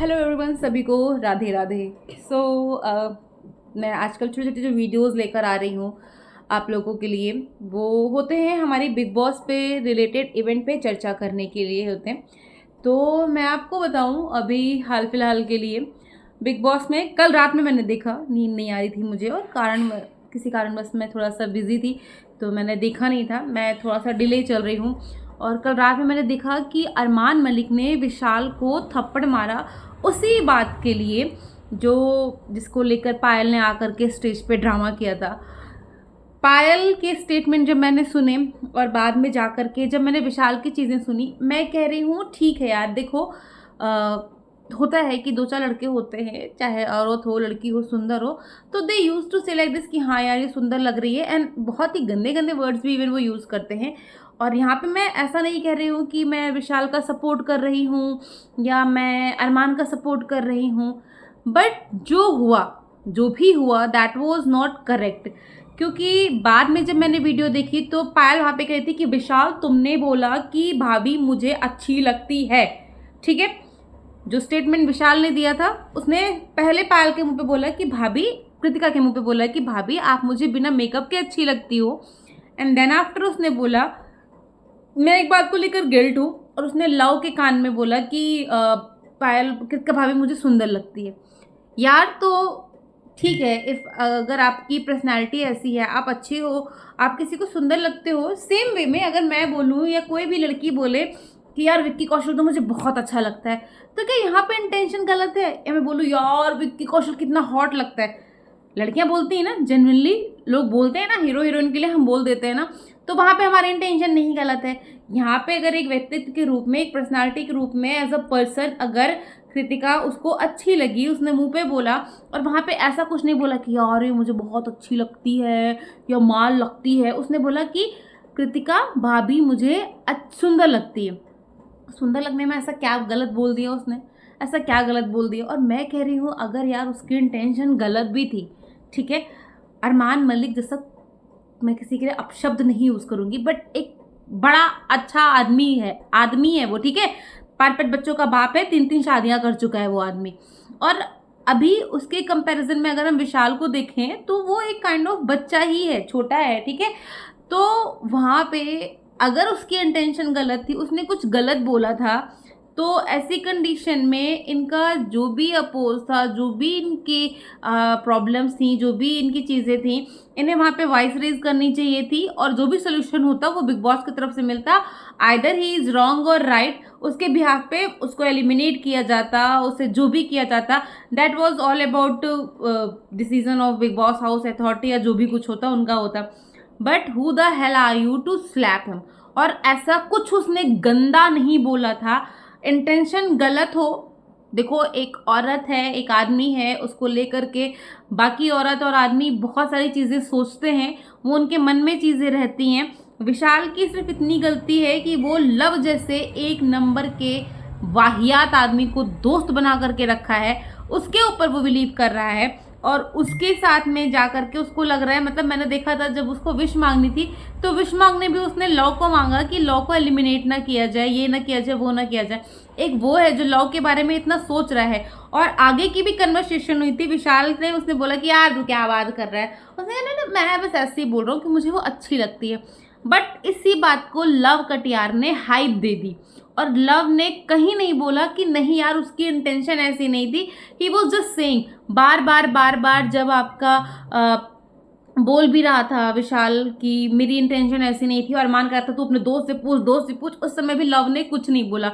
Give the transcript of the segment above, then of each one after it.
Hello everyone, सभी को राधे राधे। मैं आजकल छोटे छोटे जो वीडियोस लेकर आ रही हूँ आप लोगों के लिए, वो होते हैं हमारी बिग बॉस पे रिलेटेड इवेंट पे चर्चा करने के लिए होते हैं। तो मैं आपको बताऊँ, अभी हाल फिलहाल के लिए बिग बॉस में कल रात में मैंने देखा, नींद नहीं आ रही थी मुझे और किसी कारणवश मैं थोड़ा सा बिजी थी तो मैंने देखा नहीं था। मैं थोड़ा सा डिले चल रही हूँ और कल रात में मैंने देखा कि अरमान मलिक ने विशाल को थप्पड़ मारा उसी बात के लिए जो जिसको लेकर पायल ने आकर के स्टेज पे ड्रामा किया था। पायल के स्टेटमेंट जब मैंने सुने और बाद में जाकर के जब मैंने विशाल की चीज़ें सुनी, मैं कह रही हूँ ठीक है यार, देखो होता है कि दो चार लड़के होते हैं, चाहे औरत हो लड़की हो सुंदर हो, तो दे यूज़ टू से लाइक दिस कि हाँ यार ये सुंदर लग रही है, एंड बहुत ही गंदे गंदे वर्ड्स भी इवन वो यूज़ करते हैं। और यहाँ पे मैं ऐसा नहीं कह रही हूँ कि मैं विशाल का सपोर्ट कर रही हूँ या मैं अरमान का सपोर्ट कर रही हूँ, बट जो हुआ, जो भी हुआ, दैट वॉज नॉट करेक्ट। क्योंकि बाद में जब मैंने वीडियो देखी तो पायल वहाँ पे कह रही थी कि विशाल तुमने बोला कि भाभी मुझे अच्छी लगती है, ठीक है। जो स्टेटमेंट विशाल ने दिया था उसने पहले पायल के मुंह पे बोला कि भाभी, कृतिका के मुंह पे बोला कि भाभी आप मुझे बिना मेकअप के अच्छी लगती हो, एंड देन आफ्टर उसने बोला मैं एक बात को लेकर गिल्ट हूँ, और उसने लव के कान में बोला कि पायल, कृतिका भाभी मुझे सुंदर लगती है। यार तो ठीक है, इफ अगर आपकी पर्सनालिटी ऐसी है, आप अच्छे हो, आप किसी को सुंदर लगते हो, सेम वे में अगर मैं बोलूँ या कोई भी लड़की बोले कि यार विक्की कौशल तो मुझे बहुत अच्छा लगता है, तो क्या यहाँ पे इंटेंशन गलत है? या मैं बोलूँ यार विक्की कौशल कितना हॉट लगता है, लड़कियां बोलती हैं ना, जनरली लोग बोलते हैं ना, हीरो हीरोइन के लिए हम बोल देते हैं ना, तो वहाँ पे हमारा इंटेंशन नहीं गलत है। यहाँ पे अगर एक व्यक्तित्व के रूप में, एक पर्सनालिटी के रूप में, एज अ पर्सन अगर कृतिका उसको अच्छी लगी, उसने मुंह पे बोला और वहाँ पे ऐसा कुछ नहीं बोला कि यार ये मुझे बहुत अच्छी लगती है या माल लगती है, उसने बोला कि कृतिका भाभी मुझे सुंदर लगती है। सुंदर लगने में ऐसा क्या गलत बोल दिया उसने? ऐसा क्या गलत बोल दिया? और मैं कह रही हूँ अगर यार उसकी इंटेंशन गलत भी थी, ठीक है, अरमान मलिक जैसा, मैं किसी के लिए अपशब्द नहीं यूज़ करूँगी, बट एक बड़ा अच्छा आदमी है वो, ठीक है, 5-5 बच्चों का बाप है, 3-3 शादियां कर चुका है वो आदमी। और अभी उसके कंपैरिजन में अगर हम विशाल को देखें तो वो एक काइंड ऑफ बच्चा ही है, छोटा है, ठीक है। तो वहाँ पे अगर उसकी इंटेंशन गलत थी, उसने कुछ गलत बोला था, तो ऐसी कंडीशन में इनका जो भी अपोज था, जो भी इनकी प्रॉब्लम्स थी, जो भी इनकी चीज़ें थी, इन्हें वहाँ पे वॉइस रेज करनी चाहिए थी और जो भी सोल्यूशन होता वो बिग बॉस की तरफ से मिलता। आइदर ही इज़ रॉन्ग और राइट, उसके बिहाफ पे उसको एलिमिनेट किया जाता, उसे जो भी किया जाता, that was all about decision of Bigg Boss house authority, या जो भी कुछ होता उनका होता। But who the hell are you to slap him? और ऐसा कुछ उसने गंदा नहीं बोला था। इंटेंशन गलत हो, देखो एक औरत है, एक आदमी है, उसको लेकर के बाकी औरत और आदमी बहुत सारी चीज़ें सोचते हैं, वो उनके मन में चीज़ें रहती हैं। विशाल की सिर्फ इतनी गलती है कि वो लव जैसे एक नंबर के वाहियात आदमी को दोस्त बना करके रखा है, उसके ऊपर वो बिलीव कर रहा है और उसके साथ में जा करके उसको लग रहा है, मतलब मैंने देखा था जब उसको विश मांगनी थी तो विश मांगने भी उसने लॉ को मांगा कि लॉ को एलिमिनेट ना किया जाए, ये ना किया जाए, वो ना किया जाए। एक वो है जो लॉ के बारे में इतना सोच रहा है। और आगे की भी कन्वर्सेशन हुई थी, विशाल ने, उसने बोला कि यार तू क्या बात कर रहा है, उसने कहा ना मैं बस ऐसे ही बोल रहा हूँ कि मुझे वो अच्छी लगती है। बट इसी बात को लव कटियार ने हाइप दे दी और लव ने कहीं नहीं बोला कि नहीं यार उसकी इंटेंशन ऐसी नहीं थी, ही वॉज जस्ट सेइंग। बार बार जब आपका बोल भी रहा था विशाल कि मेरी इंटेंशन ऐसी नहीं थी, और मान कर रहा था तू अपने दोस्त से पूछ, दोस्त से पूछ, उस समय भी लव ने कुछ नहीं बोला।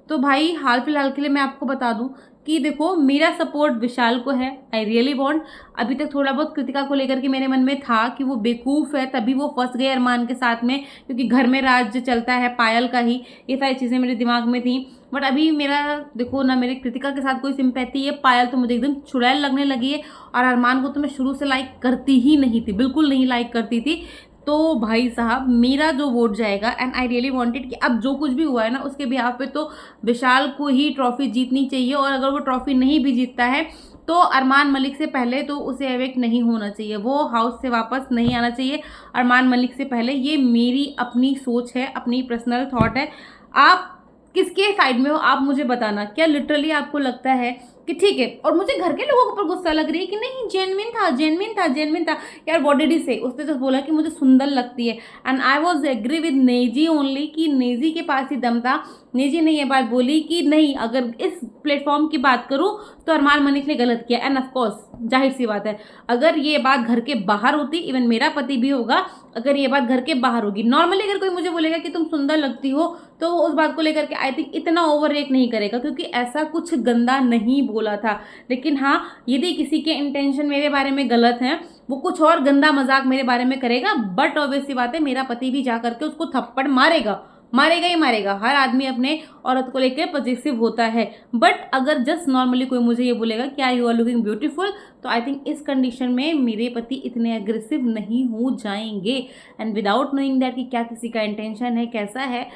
तो भाई हाल फिलहाल के लिए मैं आपको बता दूं कि देखो मेरा सपोर्ट विशाल को है, आई रियली वॉन्ट। अभी तक थोड़ा बहुत कृतिका को लेकर के मेरे मन में था कि वो बेवकूफ़ है, तभी वो फंस गए अरमान के साथ में, क्योंकि घर में राज चलता है पायल का ही, ये सारी चीज़ें मेरे दिमाग में थी। बट अभी मेरा देखो ना, मेरे कृतिका के साथ कोई सिंपैथी है, पायल तो मुझे एकदम चुड़ैल लगने लगी है, और अरमान को तो मैं शुरू से लाइक करती ही नहीं थी, बिल्कुल नहीं लाइक करती थी। तो भाई साहब मेरा जो वोट जाएगा, एंड आई रियली वांटेड कि अब जो कुछ भी हुआ है ना उसके बिहाफ पे तो विशाल को ही ट्रॉफी जीतनी चाहिए, और अगर वो ट्रॉफी नहीं भी जीतता है तो अरमान मलिक से पहले तो उसे एविक्ट नहीं होना चाहिए, वो हाउस से वापस नहीं आना चाहिए अरमान मलिक से पहले। ये मेरी अपनी सोच है, अपनी पर्सनल थॉट है। आप किसके साइड में हो आप मुझे बताना। क्या लिटरली आपको लगता है कि ठीक है, और मुझे घर के लोगों के ऊपर गुस्सा लग रही है कि नहीं जेन्युइन था जेन्युइन था जेन्युइन था। यार व्हाट डिड ही से, उसने तो बोला कि मुझे सुंदर लगती है, and I was agree with Naezy only कि नेजी के पास ही दम था। नेजी ने ये बात बोली कि नहीं, अगर इस प्लेटफॉर्म की बात करूं तो अरमान मलिक ने गलत किया, एंड ऑफ कोर्स जाहिर सी बात है, अगर ये बात घर के बाहर होती, इवन मेरा पति भी होगा, अगर ये बात घर के बाहर होगी, नॉर्मली अगर कोई मुझे बोलेगा कि तुम सुंदर लगती हो तो उस बात को लेकर के आई थिंक इतना ओवर रिएक्ट नहीं करेगा, क्योंकि ऐसा कुछ गंदा नहीं बोला था। लेकिन हाँ, यदि किसी के इंटेंशन मेरे बारे में गलत हैं, वो कुछ और गंदा मजाक मेरे बारे में करेगा, बट ऑब्वियस सी बात है मेरा पति भी जा करके उसको थप्पड़ मारेगा, मारेगा ही मारेगा। हर आदमी अपने औरत को लेकर पॉजिटिव होता है, बट अगर जस्ट नॉर्मली कोई मुझे ये बोलेगा कि यू आर लुकिंग ब्यूटीफुल, तो आई थिंक इस कंडीशन में मेरे पति इतने एग्रेसिव नहीं हो जाएंगे, एंड विदाउट नोइंग दैट कि क्या किसी का इंटेंशन है, कैसा है।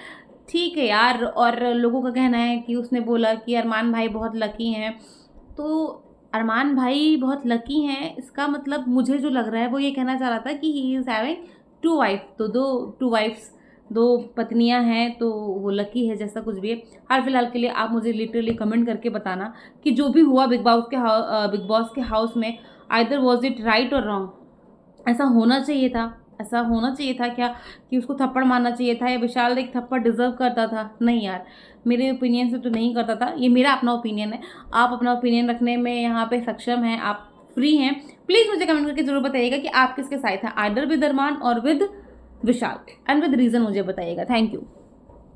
ठीक है यार, और लोगों का कहना है कि उसने बोला कि अरमान भाई बहुत लकी हैं, तो अरमान भाई बहुत लकी हैं इसका मतलब मुझे जो लग रहा है वो ये कहना चाह रहा था कि he is having two wife, तो टू वाइफ्स, दो पत्नियां हैं, तो वो लकी है, जैसा कुछ भी है। हाल फिलहाल के लिए आप मुझे लिटरली कमेंट करके बताना कि जो भी हुआ बिग बॉस के हाउस में, आइदर वॉज इट राइट और रॉन्ग। ऐसा होना चाहिए था, ऐसा होना चाहिए था क्या कि उसको थप्पड़ मारना चाहिए था, या विशाल एक थप्पड़ डिजर्व करता था? नहीं यार, मेरे ओपिनियन से तो नहीं करता था। ये मेरा अपना ओपिनियन है, आप अपना ओपिनियन रखने में यहाँ पे सक्षम हैं, आप फ्री हैं। प्लीज़ मुझे कमेंट करके जरूर बताइएगा कि आप किसके साथ हैं, आइदर विद अरमान और with Vishal, and with reason मुझे बताइएगा। Thank you.